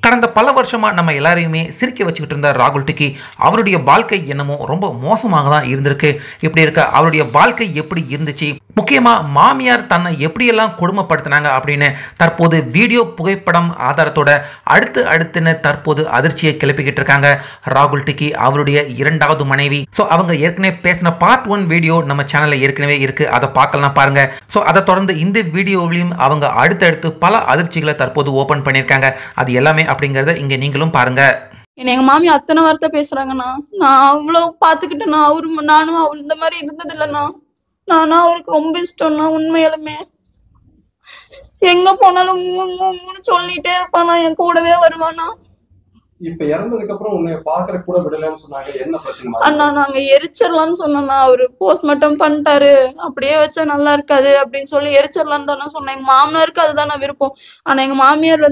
கடந்த பல வருஷமா நம்ம எல்லாரையுமே சிரிக்க வச்சுக்கிட்டு இருந்த ராகுல் டிக்கி அவருடைய வாழ்க்கை என்னமோ ரொம்ப மோசமாக தான் இருந்திருக்கு. இப்படி இருக்க அவருடைய வாழ்க்கை எப்படி இருந்துச்சு, முக்கியமா மாமியார் தன்னை எப்படியெல்லாம் கொடுமைப்படுத்தினாங்க அப்படின்னு தற்போது வீடியோ புகைப்படம் ஆதாரத்தோட அடுத்துன்னு தற்போது அதிர்ச்சியை கிளப்பிக்கிட்டு இருக்காங்க ராகுல் டிக்கி அவருடைய இரண்டாவது மனைவி. ஸோ அவங்க ஏற்கனவே பேசின பார்ட் 1 வீடியோ நம்ம சேனல்ல ஏற்கனவே இருக்கு, அதை பார்க்கலாம் பாருங்க. ஸோ அதை தொடர்ந்து இந்த வீடியோவிலையும் அவங்க அடுத்தடுத்து பல அதிர்ச்சிகளை தற்போது ஓபன் பண்ணியிருக்காங்க. அது எல்லாமே அப்படிங்கறத இங்க நீங்களும் பாருங்க. எங்க மாமி அத்தனை வார்த்தை பேசுறாங்கண்ணா. நான் அவ்வளவு பாத்துக்கிட்டேன்னா நானும் அவள் இந்த மாதிரி இருந்தது இல்லைண்ணா. நானும் அவருக்கு ரொம்ப இஷ்டம்னா உண்மையாலுமே எங்க போனாலும் சொல்லிட்டே இருப்பானா, என் கூடவே வருவானா. இப்ப இறந்ததுக்கு அப்புறம் உன்னை பாக்குற கூட விடலன்னு சொன்னாங்க, என்ன பிரச்சனை? அண்ணா நாங்க எரிச்சிடலாம்னு சொன்னோம்னா, அவரு போஸ்ட்மார்ட்டம் பண்ணிட்டாரு, அப்படியே வச்சா நல்லா இருக்காது அப்படின்னு சொல்லி எரிச்சிடலான்னு தானே சொன்னேன். எங்க மாமனாருக்கு அதுதானே விருப்பம். ஆனா எங்க மாமியார்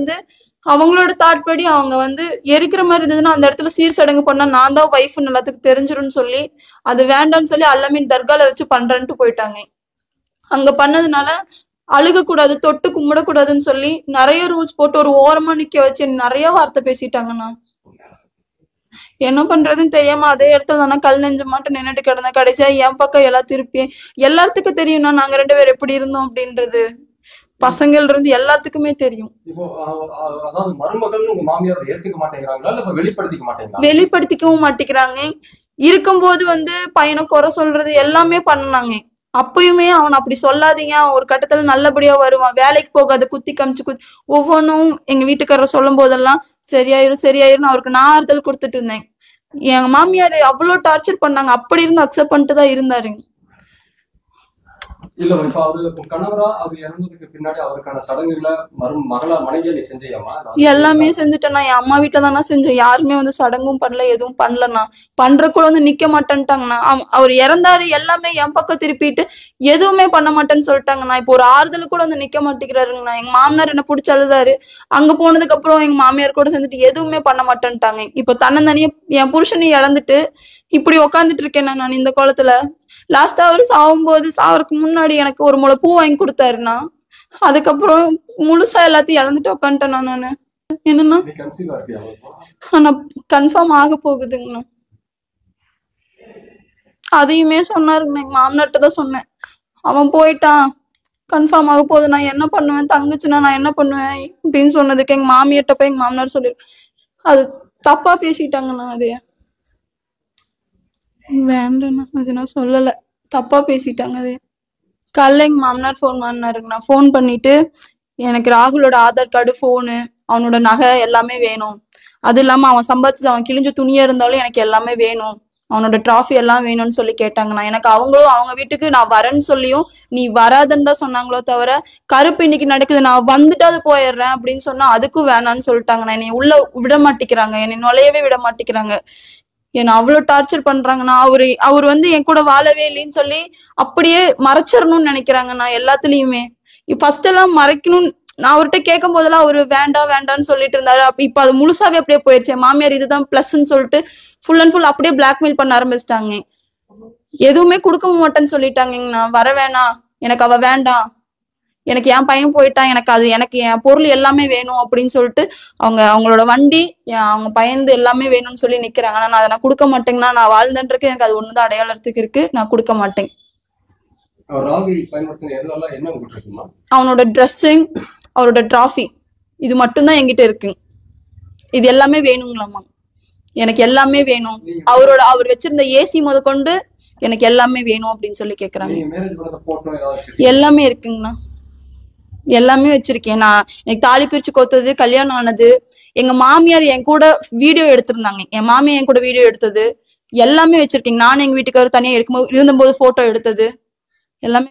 அவங்களோட தாட் படி அவங்க எரிக்கிற மாதிரி இருந்ததுன்னா அந்த இடத்துல சீர் சடங்கு பண்ணா நான் தான் ஒய்ஃப்னு எல்லாத்துக்கும் தெரிஞ்சிரும்னு சொல்லி அது வேண்டாம்னு சொல்லி அல்லமீன் தர்கால வச்சு பண்றேன்ட்டு போயிட்டாங்க. அங்க பண்ணதுனால அழுக கூடாது, தொட்டு கும்பிடக்கூடாதுன்னு சொல்லி நிறைய ரூல்ஸ் போட்டு ஒரு ஓரமா நிக்க வச்சு நிறைய வார்த்தை பேசிட்டாங்கண்ணா. என்ன பண்றதுன்னு தெரியாம அதே இடத்துல தானே கல் நெஞ்ச மாட்டு நின்னுட்டு கிடந்தேன். கடைசியா என் பக்கம் எல்லாம் திருப்பி எல்லாத்துக்கும் தெரியும்னா நாங்க 2 பேரும் எப்படி இருந்தோம் அப்படின்றது பசங்கள்ல இருந்து எல்லாத்துக்குமே தெரியும். வெளிப்படுத்திக்கவும் மாட்டேங்கிறாங்க. இருக்கும்போது பையனை குறை சொல்றது எல்லாமே பண்ணாங்க. அப்பயுமே அவன் அப்படி சொல்லாதீங்க, அவன் ஒரு கட்டத்துல நல்லபடியா வருவான், வேலைக்கு போகாத, குத்தி காமிச்சு ஒவ்வொன்றும் எங்க வீட்டுக்காரர் சொல்லும் போதெல்லாம் சரியாயிரும் அவருக்கு நான் ஆறுதல் கொடுத்துட்டு இருந்தேன். எங்க மாமியார் அவ்வளவு டார்ச்சர் பண்ணாங்க. அப்படி இருந்து அக்செப்ட் பண்ணிட்டு தான் இருந்தாரு. இல்ல இப்ப அவரு கணவரா அவர் இறந்ததுக்கு பின்னாடி அவருக்கான சடங்குகளை மகளா மனைவியா நீ செஞ்சியாமா? எல்லாமே செஞ்சுட்டேன்னா. என் அம்மா வீட்டுல தானே செஞ்சேன். யாருமே சடங்கும் பண்ணல, எதுவும் பண்ணலண்ணா. பண்ற கூட நிக்க மாட்டேன்ட்டாங்கண்ணா. அவர் இறந்தாரு எல்லாமே என் பக்கம் திருப்பிட்டு எதுவுமே பண்ண மாட்டேன்னு சொல்லிட்டாங்கண்ணா. இப்போ ஒரு ஆறுதல் கூட நிக்க மாட்டேங்கிறாருங்கண்ணா. எங்க மாமனார் என்ன பிடிச்சி அழுதாரு. அங்க போனதுக்கு அப்புறம் எங்க மாமியார் கூட செஞ்சுட்டு எதுவுமே பண்ண மாட்டேன்ட்டாங்க. இப்ப தன்னந்தனியா என் புருஷனையும் இழந்துட்டு இப்படி உக்காந்துட்டு இருக்கேன் நான் இந்த கோலத்துல. லாஸ்டா அவரு சாவறதுக்கு முன்னாடி எனக்கு ஒரு முளை பூ வாங்கி கொடுத்தாருண்ணா. அதுக்கப்புறம் முழுசா எல்லாத்தையும் இழந்துட்டு உட்காந்துட்டேண்ணா நானு. என்னன்னா ஆனா கன்ஃபார்ம் ஆக போகுதுங்கண்ணா. அதையுமே சொன்னாருங்கண்ணா. எங்க மாமனார்ட்ட தான் சொன்னேன், அவன் போயிட்டான், கன்ஃபார்ம் ஆக போகுது, நான் என்ன பண்ணுவேன், தங்குச்சுன்னா நான் என்ன பண்ணுவேன் அப்படின்னு சொன்னதுக்கு எங்க மாமியார்ட்ட போய் எங்க மாமனார் சொல்லிரு அது தப்பா பேசிட்டாங்கண்ணா. அதே வேண்டாண்ணா, அது நான் சொல்லல, தப்பா பேசிட்டாங்க. அது காலைல எங்க மாமனார் ஃபோன் பண்ணாருங்கண்ணா. ஃபோன் பண்ணிட்டு எனக்கு ராகுலோட ஆதார் கார்டு, ஃபோனு, அவனோட நகை எல்லாமே வேணும். அது இல்லாம அவன் சம்பாதிச்சு அவன் கிழிஞ்ச துணியா இருந்தாலும் எனக்கு எல்லாமே வேணும், அவனோட டிராஃபி எல்லாம் வேணும்னு சொல்லி கேட்டாங்கண்ணா. எனக்கு அவங்களும் அவங்க வீட்டுக்கு நான் வரேன்னு சொல்லியும் நீ வராதுன்னு தான் சொன்னாங்களோ தவிர கருப்பு இன்னைக்கு நடக்குது நான் வந்துட்டு அது போயிடுறேன் அப்படின்னு சொன்னா அதுக்கும் வேணான்னு சொல்லிட்டாங்கண்ணா. என்னை உள்ள விட மாட்டேங்கிறாங்க, என்னை நுழையவே விட மாட்டேங்கிறாங்க. என்ன அவ்வளவு டார்ச்சர் பண்றாங்கன்னா. அவர் என் கூட வாழவே இல்லைன்னு சொல்லி அப்படியே மறைச்சிடணும்னு நினைக்கிறாங்கண்ணா. எல்லாத்துலயுமே ஃபர்ஸ்ட் எல்லாம் மறைக்கணும். நான் அவர்கிட்ட கேட்கும் போதெல்லாம் அவரு வேண்டான்னு சொல்லிட்டு இருந்தாரு. இப்ப அது முழுசாவே அப்படியே போயிருச்சு. மாமியார் இதுதான் பிளஸ்ன்னு சொல்லிட்டு ஃபுல் அண்ட் ஃபுல் அப்படியே பிளாக்மெயில் பண்ண ஆரம்பிச்சிட்டாங்க. எதுவுமே கொடுக்க மாட்டேன்னு சொல்லிட்டாங்கண்ணா. வர வேணாம், எனக்கு அவ வேண்டாம், எனக்கு என் பையன் போயிட்டான், எனக்கு என் பொருள் எல்லாமே வேணும் அப்படின்னு சொல்லிட்டு அவங்களோட வண்டி, அவங்க பையன் எல்லாமே வேணும்னு சொல்லி நிக்கிறாங்க. ஆனா நான் அதை கொடுக்க மாட்டேங்கன்னா, நான் வாழ்ந்தேன்றதுக்கு எனக்கு அது ஒண்ணுதான் அடையாளத்துக்கு இருக்கு, நான் கொடுக்க மாட்டேன். அவனோட ட்ரெஸ்ஸிங், அவரோட டிராஃபி, இது மட்டும்தான் என்கிட்ட இருக்கு. இது எல்லாமே வேணுங்களாமா, எனக்கு எல்லாமே வேணும். அவர் வச்சிருந்த ஏசி முதற்கொண்டு எனக்கு எல்லாமே வேணும் அப்படின்னு சொல்லி கேக்குறாங்க. எல்லாமே இருக்குங்கண்ணா, எல்லாமே வச்சிருக்கேன். நான் எனக்கு தாலி பிரிச்சு கோத்தது, கல்யாணம் ஆனது, எங்க மாமியார் என் கூட வீடியோ எடுத்திருந்தாங்க, என் மாமியார் என் கூட வீடியோ எடுத்தது எல்லாமே வச்சிருக்கேங்க. நானும் எங்க வீட்டுக்காரர் தனியா இருந்தபோது போட்டோ எடுத்தது எல்லாமே